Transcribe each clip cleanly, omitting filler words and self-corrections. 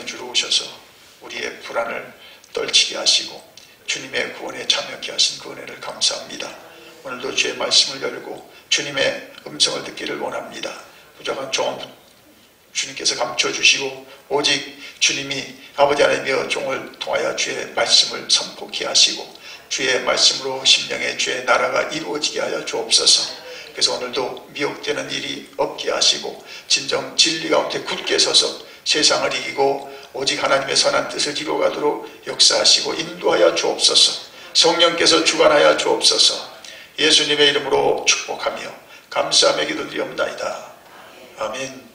생명의 주로 오셔서 우리의 불안을 떨치게 하시고 주님의 구원에 참여케 하신 그 은혜를 감사합니다. 오늘도 주의 말씀을 열고 주님의 음성을 듣기를 원합니다. 부족한 종 주님께서 감춰주시고 오직 주님이 아버지 하나님이여 종을 통하여 주의 말씀을 선포케 하시고 주의 말씀으로 심령의 주의 나라가 이루어지게 하여 주옵소서. 그래서 오늘도 미혹되는 일이 없게 하시고 진정 진리 가운데 굳게 서서 세상을 이기고 오직 하나님의 선한 뜻을 이루어가도록 역사하시고 인도하여 주옵소서. 성령께서 주관하여 주옵소서. 예수님의 이름으로 축복하며 감사하며 기도드리옵나이다. 아멘.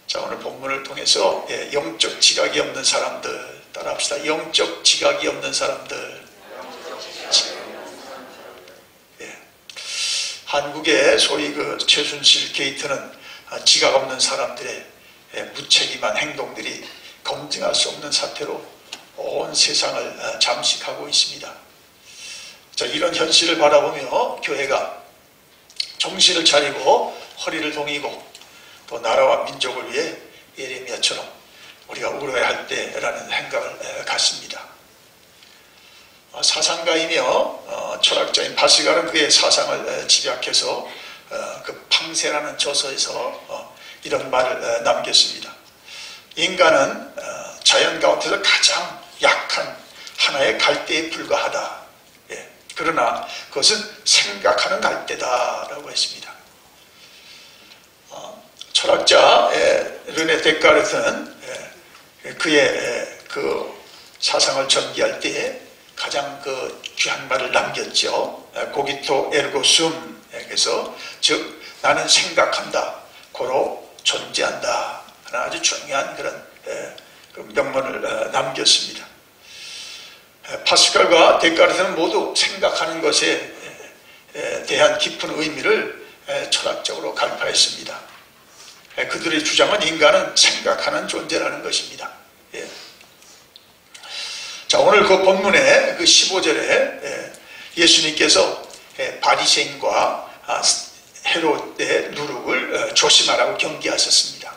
자, 오늘 본문을 통해서 영적 지각이 없는 사람들 따라합시다. 영적 지각이 없는 사람들. 한국의 소위 그 최순실 게이트는 지각 없는 사람들의 무책임한 행동들이 검증할 수 없는 사태로 온 세상을 잠식하고 있습니다. 자, 이런 현실을 바라보며 교회가 정신을 차리고 허리를 동이고 또 나라와 민족을 위해 예레미야처럼 우리가 울어야 할 때라는 생각을 갖습니다. 사상가이며 철학자인 바시갈은 그의 사상을 집약해서 그 팡세라는 저서에서 이런 말을 남겼습니다. 인간은 자연 가운데서 가장 약한 하나의 갈대에 불과하다. 그러나 그것은 생각하는 갈대다라고 했습니다. 철학자 르네 데카르트는 그의 그 사상을 전개할 때 가장 그 귀한 말을 남겼죠. 고기토 에르고 숨. 그래서 즉 나는 생각한다. 고로 존재한다. 하는 아주 중요한 그런 그 명문을 남겼습니다. 파스칼과 데카르트는 모두 생각하는 것에 대한 깊은 의미를 철학적으로 간파했습니다. 그들의 주장은 인간은 생각하는 존재라는 것입니다. 자, 오늘 그 본문의 그 15절에 예수님께서 바리새인과 헤롯의 누룩을 조심하라고 경계하셨습니다.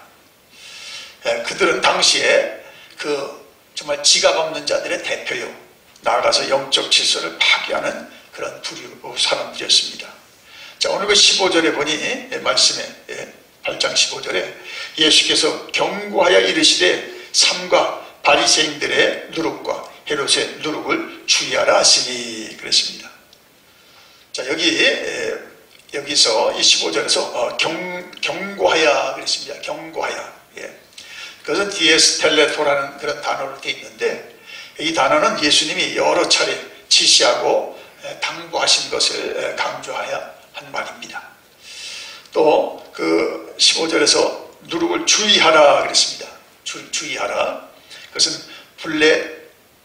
그들은 당시에 그 정말 지각 없는 자들의 대표요, 나아가서 영적 질서를 파괴하는 그런 부류 사람들이었습니다. 자, 오늘 그 15절에 보니 말씀에 8장 15절에 예수께서 경고하여 이르시되 삼가 바리새인들의 누룩과 헤롯의 누룩을 주의하라 하시니 그랬습니다. 자, 여기서 이 15절에서 경고하여 그랬습니다. 경고하여. 그것은 디에스텔레토라는 그런 단어로 되어 있는데 이 단어는 예수님이 여러 차례 지시하고 당부하신 것을 강조하여 한 말입니다. 또 그 15절에서 누룩을 주의하라 그랬습니다. 주의하라. 그것은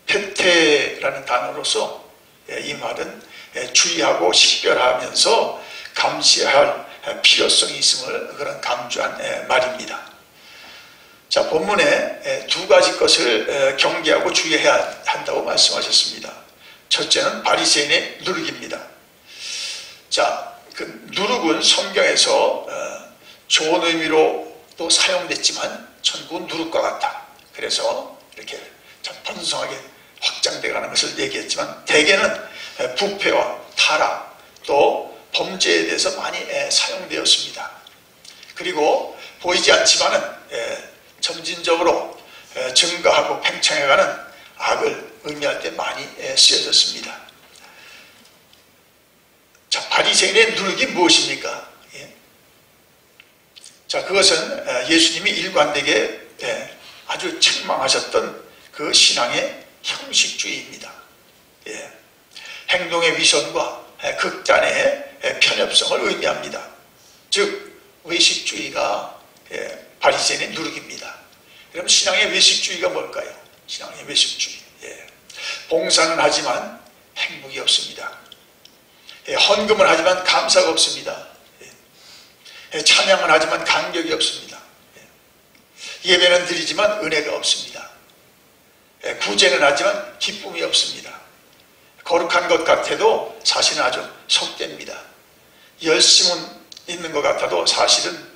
블레페테라는 단어로서 이 말은 주의하고 식별하면서 감시할 필요성이 있음을 그런 강조한 말입니다. 자, 본문에 두 가지 것을 경계하고 주의해야 한다고 말씀하셨습니다. 첫째는 바리새인의 누룩입니다. 자, 그 누룩은 성경에서 좋은 의미로 또 사용됐지만 천국은 누룩과 같다. 그래서 이렇게 참 번성하게 확장되어가는 것을 얘기했지만 대개는 부패와 타락 또 범죄에 대해서 많이 사용되었습니다. 그리고 보이지 않지만은 점진적으로 증가하고 팽창해가는 악을 의미할 때 많이 쓰여졌습니다. 자, 바리새인의 누룩이 무엇입니까? 자, 그것은 예수님이 일관되게 아주 책망하셨던 그 신앙의 형식주의입니다. 행동의 위선과 극단의 편협성을 의미합니다. 즉 외식주의가 바리새인의 누룩입니다. 그럼 신앙의 외식주의가 뭘까요? 신앙의 외식주의. 봉사는 하지만 행복이 없습니다. 헌금을 하지만 감사가 없습니다. 찬양을 하지만 감격이 없습니다. 예배는 드리지만 은혜가 없습니다. 구제는 하지만 기쁨이 없습니다. 거룩한 것 같아도 사실은 아주 속됩니다. 열심은 있는 것 같아도 사실은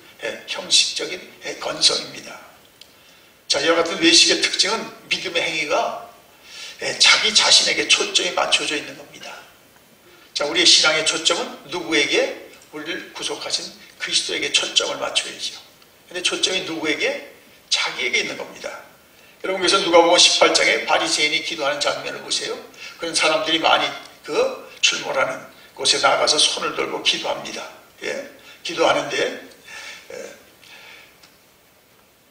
형식적인 건성입니다. 자, 이와 같은 외식의 특징은 믿음의 행위가 자기 자신에게 초점이 맞춰져 있는 겁니다. 자, 우리의 신앙의 초점은 누구에게? 우리를 구속하신 그리스도에게 초점을 맞춰야죠. 근데 초점이 누구에게? 자기에게 있는 겁니다. 여러분, 그래서 누가복음 18장에 바리새인이 기도하는 장면을 보세요. 그런 사람들이 많이 출몰하는 곳에 나가서 손을 들고 기도합니다. 기도하는데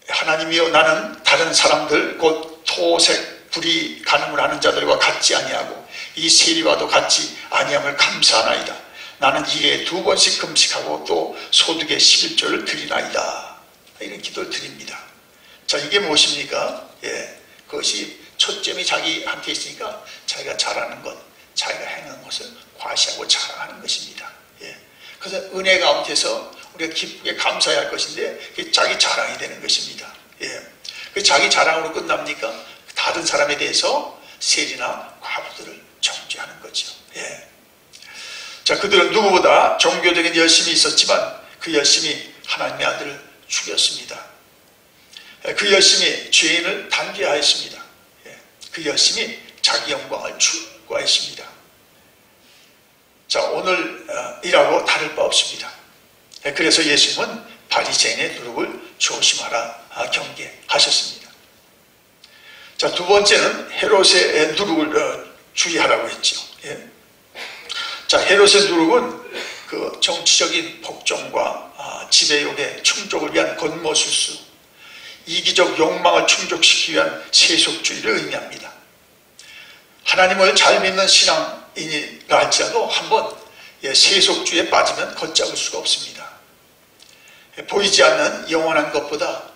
하나님이여, 나는 다른 사람들 곧 토색 불이 간음을 하는 자들과 같지 아니하고 이 세리와도 같지 아니함을 감사하나이다. 나는 1회에 2번씩 금식하고 또 소득의 11조를 드리나이다. 이런 기도를 드립니다. 자, 이게 무엇입니까? 그것이 초점이 자기한테 있으니까 자기가 잘하는 것, 자기가 행하는 것을 과시하고 자랑하는 것입니다. 그래서 은혜 가운데서 우리가 기쁘게 감사해야 할 것인데 그게 자기 자랑이 되는 것입니다. 그 자기 자랑으로 끝납니까? 다른 사람에 대해서 세리나 과부들을 정죄하는 거죠. 자, 그들은 누구보다 종교적인 열심이 있었지만 그 열심이 하나님의 아들을 죽였습니다. 그 열심이 죄인을 단죄하였습니다. 그 열심이 자기 영광을 추구하였습니다. 자, 오늘이라고 다를 바 없습니다. 그래서 예수님은 바리새인의 누룩을 조심하라 경계하셨습니다. 자, 두 번째는 헤롯의 누룩을 주의하라고 했죠. 자, 헤롯의 누룩은 그 정치적인 복종과 지배욕의 충족을 위한 권모술수, 이기적 욕망을 충족시키기 위한 세속주의를 의미합니다. 하나님을 잘 믿는 신앙인이라 할지라도 한번 세속주의에 빠지면 걷잡을 수가 없습니다. 보이지 않는 영원한 것보다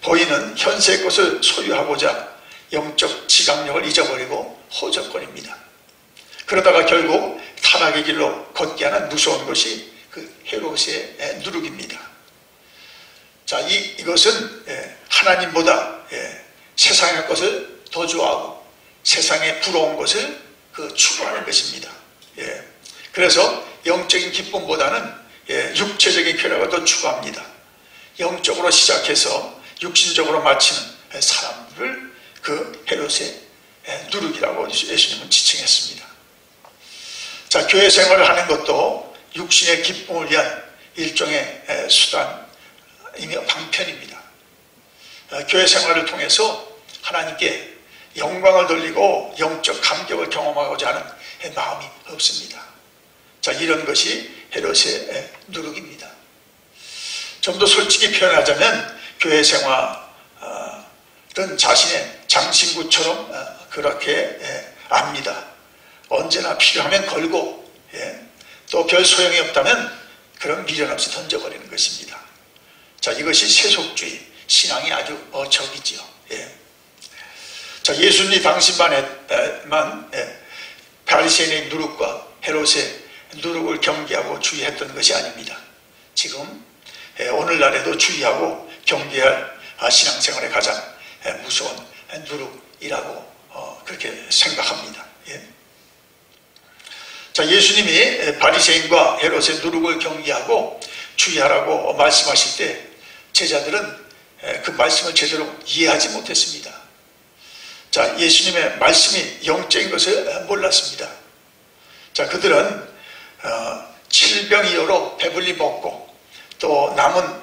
보이는 현세의 것을 소유하고자 영적 지각력을 잊어버리고 호적거립니다. 그러다가 결국 타락의 길로 걷게 하는 무서운 것이 그 헤롯의 누룩입니다. 자, 이것은 하나님보다 세상의 것을 더 좋아하고 세상에 부러운 것을 추구하는 것입니다. 그래서 영적인 기쁨보다는 육체적인 쾌락을 더 추구합니다. 영적으로 시작해서 육신적으로 마치는 사람들을 그 헤롯의 누룩이라고 예수님은 지칭했습니다. 자, 교회 생활을 하는 것도 육신의 기쁨을 위한 일종의 수단이며 방편입니다. 교회 생활을 통해서 하나님께 영광을 돌리고 영적 감격을 경험하고자 하는 마음이 없습니다. 자, 이런 것이 헤롯의 누룩입니다. 좀 더 솔직히 표현하자면 교회 생활은 자신의 장신구처럼 그렇게 압니다. 언제나 필요하면 걸고 또 별 소용이 없다면 그런 미련 없이 던져버리는 것입니다. 자, 이것이 세속주의, 신앙이 아주 적이지요. 자, 예수님이 당신만에만 바리새인의 누룩과 헤롯의 누룩을 경계하고 주의했던 것이 아닙니다. 지금 오늘날에도 주의하고 경계할 신앙생활의 가장 무서운 누룩이라고 그렇게 생각합니다. 자, 예수님이 바리새인과 헤롯의 누룩을 경계하고 주의하라고 말씀하실 때 제자들은 그 말씀을 제대로 이해하지 못했습니다. 자, 예수님의 말씀이 영적인 것을 몰랐습니다. 자, 그들은 칠병이어로 배불리 먹고 또 남은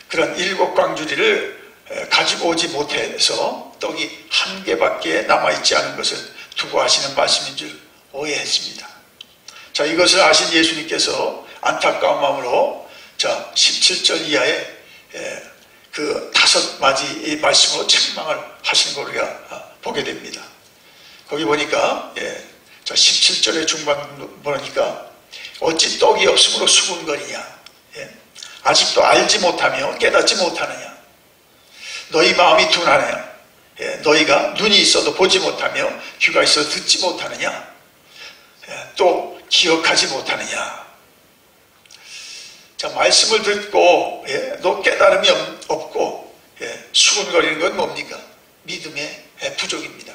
그런 7광주리를 가지고 오지 못해서 떡이 한 개밖에 남아있지 않은 것을 두고 하시는 말씀인 줄 오해했습니다. 자, 이것을 아신 예수님께서 안타까운 마음으로 자, 17절 이하에 그 5마디 말씀으로 책망을 하신 걸 우리가 보게 됩니다. 거기 보니까 자, 17절의 중반 보니까 어찌 떡이 없으므로 수군거리냐, 아직도 알지 못하며 깨닫지 못하느냐, 너희 마음이 둔하느냐, 너희가 눈이 있어도 보지 못하며 귀가 있어도 듣지 못하느냐, 또 기억하지 못하느냐. 자, 말씀을 듣고 너 깨달음이 없고 수군거리는 건 뭡니까? 믿음의 부족입니다.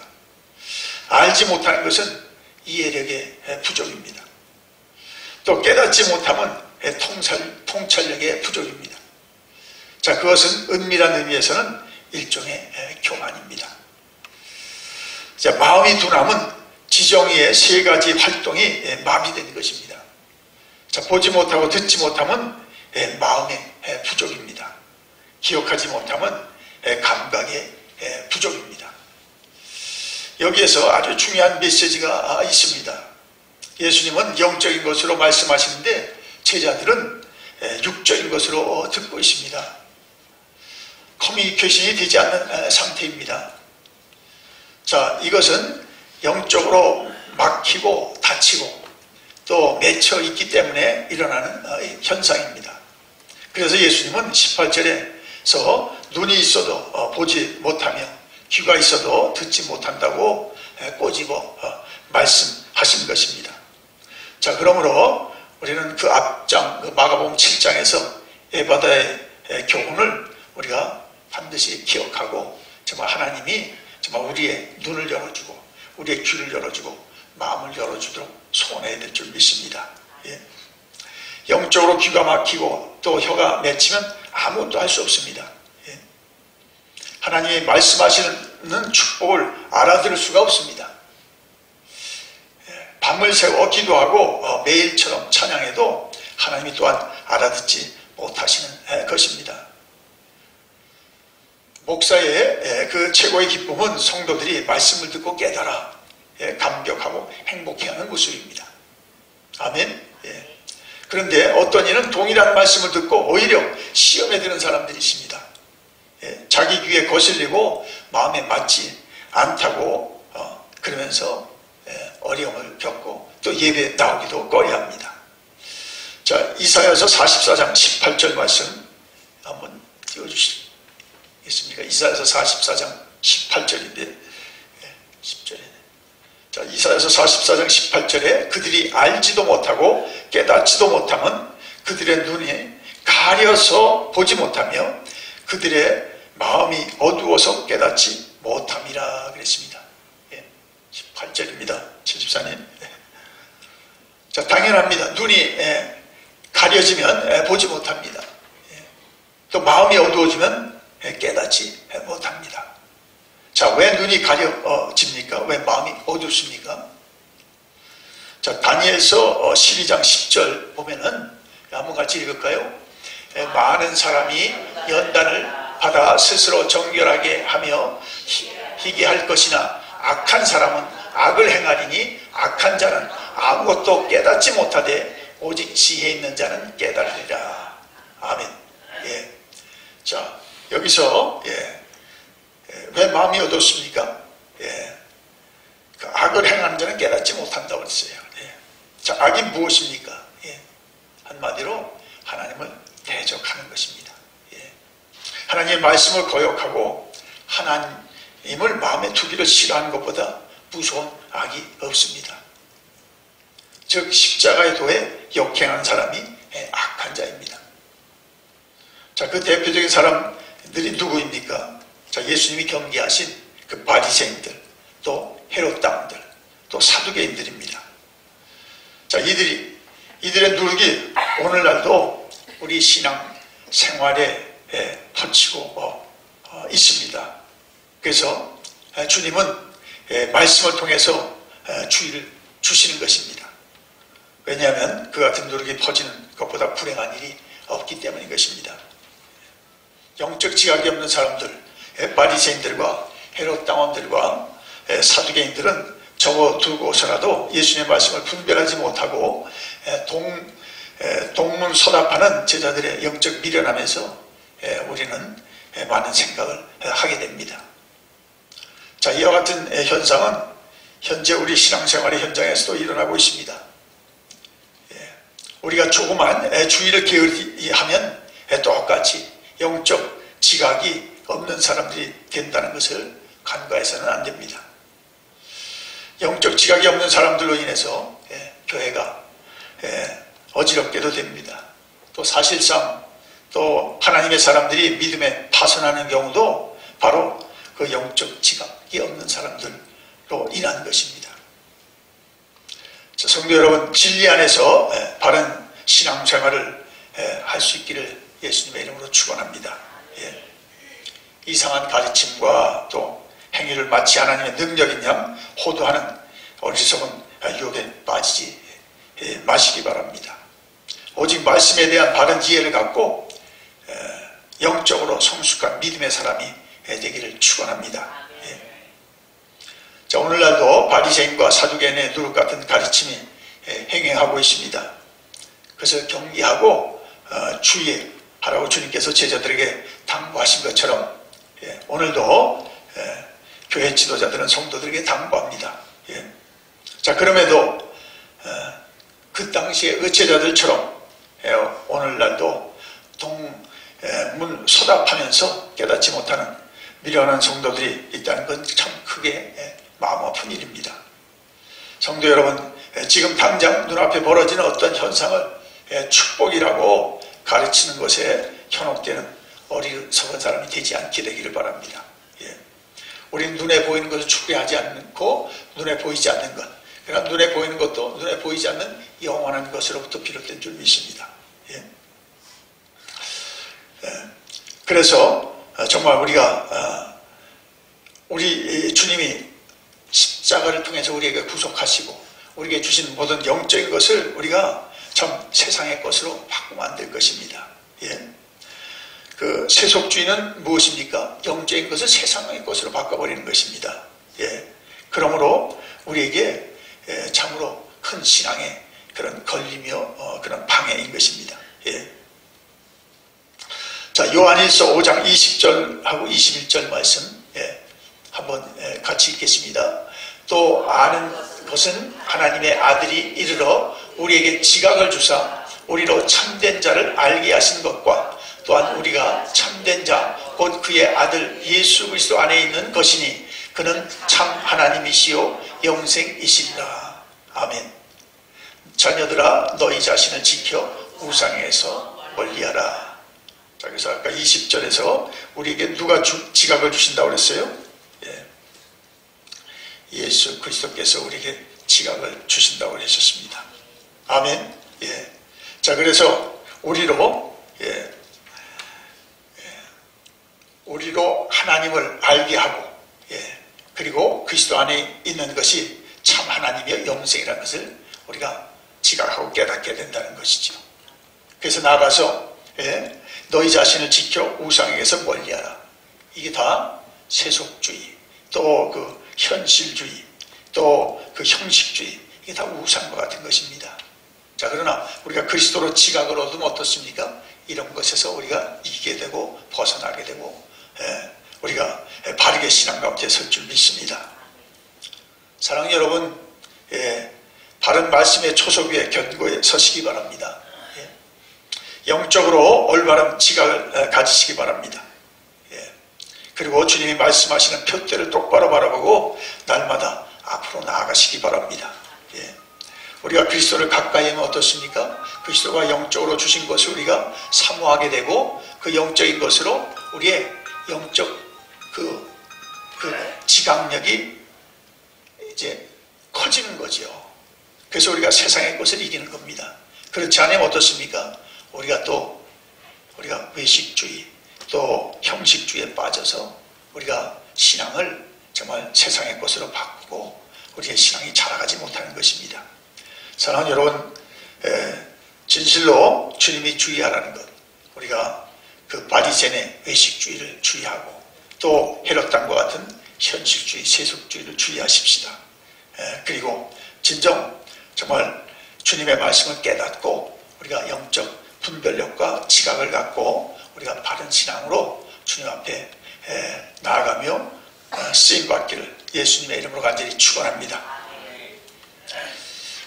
알지 못하는 것은 이해력의 부족입니다. 또 깨닫지 못하면 통찰력의 부족입니다. 자, 그것은 은밀한 의미에서는 일종의 교만입니다. 자, 마음이 둔함은 지정의의 세 가지 활동이 마비된 것입니다. 자, 보지 못하고 듣지 못함은 마음의 부족입니다. 기억하지 못함은 감각의 부족입니다. 여기에서 아주 중요한 메시지가 있습니다. 예수님은 영적인 것으로 말씀하시는데 제자들은 육적인 것으로 듣고 있습니다. 커뮤니케이션이 되지 않는 상태입니다. 자, 이것은 영적으로 막히고 닫히고 또 맺혀 있기 때문에 일어나는 현상입니다. 그래서 예수님은 18절에서 눈이 있어도 보지 못하며 귀가 있어도 듣지 못한다고 꼬집어 말씀하신 것입니다. 자, 그러므로 우리는 그 앞장, 그 마가복음 7장에서 에바다의 교훈을 우리가 반드시 기억하고 정말 하나님이 정말 우리의 눈을 열어주고 우리의 귀를 열어주고 마음을 열어주도록 소원해야 될 줄 믿습니다. 예. 영적으로 귀가 막히고 또 혀가 맺히면 아무것도 할 수 없습니다. 예. 하나님이 말씀하시는 축복을 알아들을 수가 없습니다. 예. 밤을 새워 기도하고 매일처럼 찬양해도 하나님이 또한 알아듣지 못하시는 것입니다. 목사의 그 최고의 기쁨은 성도들이 말씀을 듣고 깨달아 감격하고 행복해하는 모습입니다. 아멘. 예. 그런데 어떤 이는 동일한 말씀을 듣고 오히려 시험에 드는 사람들이 있습니다. 예. 자기 귀에 거슬리고 마음에 맞지 않다고 그러면서 어려움을 겪고 또 예배 나오기도 꺼려합니다. 자, 이사야서 44장 18절 말씀 한번 띄워주시겠습니까? 이사야서 44장 18절인데 10절에 자, 이사야서 44장 18절에 그들이 알지도 못하고 깨닫지도 못하면 그들의 눈이 가려서 보지 못하며 그들의 마음이 어두워서 깨닫지 못함이라 그랬습니다. 18절입니다. 74님. 자, 당연합니다. 눈이 가려지면 보지 못합니다. 또 마음이 어두워지면 깨닫지 못합니다. 자, 왜 눈이 가려집니까? 왜 마음이 어둡습니까? 자, 다니엘서 12장 10절 보면은 한번 같이 읽을까요? 많은 사람이 연단을 받아 스스로 정결하게 하며 희귀할 것이나 악한 사람은 악을 행하리니 악한 자는 아무것도 깨닫지 못하되 오직 지혜 있는 자는 깨달으리라. 아멘. 예. 자, 여기서 왜 마음이 어둡습니까? 예. 그 악을 행하는 자는 깨닫지 못한다고 했어요. 예. 자, 악이 무엇입니까? 예. 한마디로 하나님을 대적하는 것입니다. 예. 하나님의 말씀을 거역하고 하나님을 마음에 두기를 싫어하는 것보다 무서운 악이 없습니다. 즉 십자가의 도에 역행하는 사람이 악한 자입니다. 자, 그 대표적인 사람들이 누구입니까? 자, 예수님이 경계하신 그 바리새인들, 또 헤롯 당들, 또 사두개인들입니다. 자, 이들의 누룩이 오늘날도 우리 신앙 생활에 퍼치고 있습니다. 그래서 주님은 말씀을 통해서 주의를 주시는 것입니다. 왜냐하면 그 같은 누룩이 퍼지는 것보다 불행한 일이 없기 때문인 것입니다. 영적 지각이 없는 사람들, 바리새인들과 헤롯 당원들과 사두개인들은 접어두고서라도 예수님의 말씀을 분별하지 못하고 동문서답하는 제자들의 영적 미련함에서 우리는 많은 생각을 하게 됩니다. 자, 이와 같은 현상은 현재 우리 신앙생활의 현장에서도 일어나고 있습니다. 우리가 조그만 주의를 게으르하면 똑같이 영적 지각이 없는 사람들이 된다는 것을 간과해서는 안 됩니다. 영적 지각이 없는 사람들로 인해서 교회가 어지럽게도 됩니다. 또 사실상 또 하나님의 사람들이 믿음에 파손하는 경우도 바로 그 영적 지각이 없는 사람들로 인한 것입니다. 자, 성도 여러분, 진리 안에서 바른 신앙생활을 할 수 있기를 예수님의 이름으로 축원합니다. 이상한 가르침과 또 행위를 마치 하나님의 능력인 양 호도하는 어리석은 유혹에 빠지지 마시기 바랍니다. 오직 말씀에 대한 바른 이해를 갖고 영적으로 성숙한 믿음의 사람이 되기를 축원합니다. 자, 오늘날도 바리새인과 사두개인의 누룩 같은 가르침이 행행하고 있습니다. 그래서 경계하고 주의하라고 주님께서 제자들에게 당부하신 것처럼 오늘도 교회 지도자들은 성도들에게 당부합니다. 자, 그럼에도 그 당시의 의제자들처럼 오늘날도 동문 소답하면서 깨닫지 못하는 미련한 성도들이 있다는 건 참 크게 마음 아픈 일입니다. 성도 여러분, 지금 당장 눈앞에 벌어지는 어떤 현상을 축복이라고 가르치는 것에 현혹되는 어리석은 사람이 되지 않게 되기를 바랍니다. 우리는 눈에 보이는 것을 추구하지 않고 눈에 보이지 않는 것, 그러나 눈에 보이는 것도 눈에 보이지 않는 영원한 것으로부터 비롯된 줄 믿습니다. 그래서 정말 우리 주님이 십자가를 통해서 우리에게 구속하시고 우리에게 주신 모든 영적인 것을 우리가 참 세상의 것으로 바꾸어 만들 것입니다. 그 세속주의는 무엇입니까? 영적인 것을 세상의 것으로 바꿔버리는 것입니다. 그러므로 우리에게 참으로 큰 신앙의 그런 걸리며 그런 방해인 것입니다. 자, 요한일서 5장 20절하고 21절 말씀 한번 같이 읽겠습니다. 또 아는 것은 하나님의 아들이 이르러 우리에게 지각을 주사 우리로 참된 자를 알게 하신 것과 또한 우리가 참된 자 곧 그의 아들 예수 그리스도 안에 있는 것이니 그는 참 하나님이시요 영생이시리라. 아멘. 자녀들아, 너희 자신을 지켜 우상에서 멀리하라. 자, 그래서 아까 20절에서 우리에게 누가 지각을 주신다고 그랬어요? 예수 그리스도께서 우리에게 지각을 주신다고 하셨습니다. 아멘. 자, 그래서 우리로 하나님을 알게 하고, 그리고 그리스도 안에 있는 것이 참 하나님의 영생이라는 것을 우리가 지각하고 깨닫게 된다는 것이죠. 그래서 나아가서 너희 자신을 지켜 우상에게서 멀리하라. 이게 다 세속주의, 또 그 현실주의, 또 그 형식주의, 이게 다 우상과 같은 것입니다. 자, 그러나 우리가 그리스도로 지각을 얻으면 어떻습니까? 이런 것에서 우리가 이기게 되고 벗어나게 되고 우리가 바르게 신앙 가운데 설 줄 믿습니다. 사랑하는 여러분, 바른 말씀의 초석 위에 견고히 서시기 바랍니다. 영적으로 올바른 지각을 가지시기 바랍니다. 그리고 주님이 말씀하시는 표대를 똑바로 바라보고 날마다 앞으로 나아가시기 바랍니다. 우리가 그리스도를 가까이 하면 어떻습니까? 그리스도가 영적으로 주신 것을 우리가 사모하게 되고 그 영적인 것으로 우리의 영적 그 지각력이 이제 커지는 거죠. 그래서 우리가 세상의 것을 이기는 겁니다. 그렇지 않으면 어떻습니까? 우리가 외식주의, 또 형식주의에 빠져서 우리가 신앙을 정말 세상의 것으로 바꾸고 우리의 신앙이 자라가지 못하는 것입니다. 사랑하는 여러분, 진실로 주님이 주의하라는 것, 우리가 그 바리새인의 외식주의를 주의하고 또 헤롯 당과 같은 현실주의, 세속주의를 주의하십시다. 그리고 진정 정말 주님의 말씀을 깨닫고 우리가 영적 분별력과 지각을 갖고 우리가 바른 신앙으로 주님 앞에 나아가며 쓰임받기를 예수님의 이름으로 간절히 축원합니다.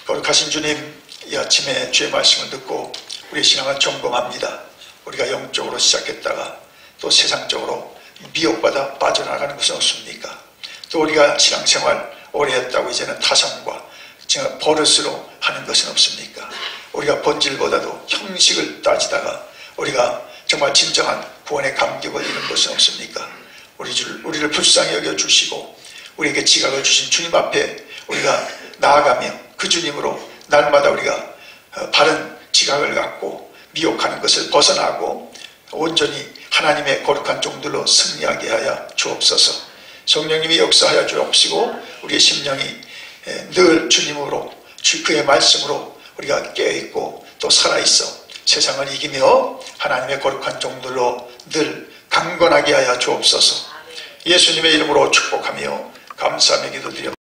거룩하신 주님, 이 아침에 주의 말씀을 듣고 우리의 신앙을 점검합니다. 우리가 영적으로 시작했다가 또 세상적으로 미혹받아 빠져나가는 것은 없습니까? 또 우리가 신앙생활 오래 했다고 이제는 타성과 버릇으로 하는 것은 없습니까? 우리가 본질보다도 형식을 따지다가 우리가 정말 진정한 구원의 감격을 잃은 것은 없습니까? 우리를 불쌍히 여겨주시고 우리에게 지각을 주신 주님 앞에 우리가 나아가며 그 주님으로 날마다 우리가 바른 지각을 갖고 미혹하는 것을 벗어나고 온전히 하나님의 거룩한 종들로 승리하게 하여 주옵소서. 성령님이 역사하여 주옵시고 우리의 심령이 늘 주님으로 그의 말씀으로 우리가 깨어있고 또 살아있어 세상을 이기며 하나님의 거룩한 종들로 늘 강건하게 하여 주옵소서. 예수님의 이름으로 축복하며 감사하며 기도드려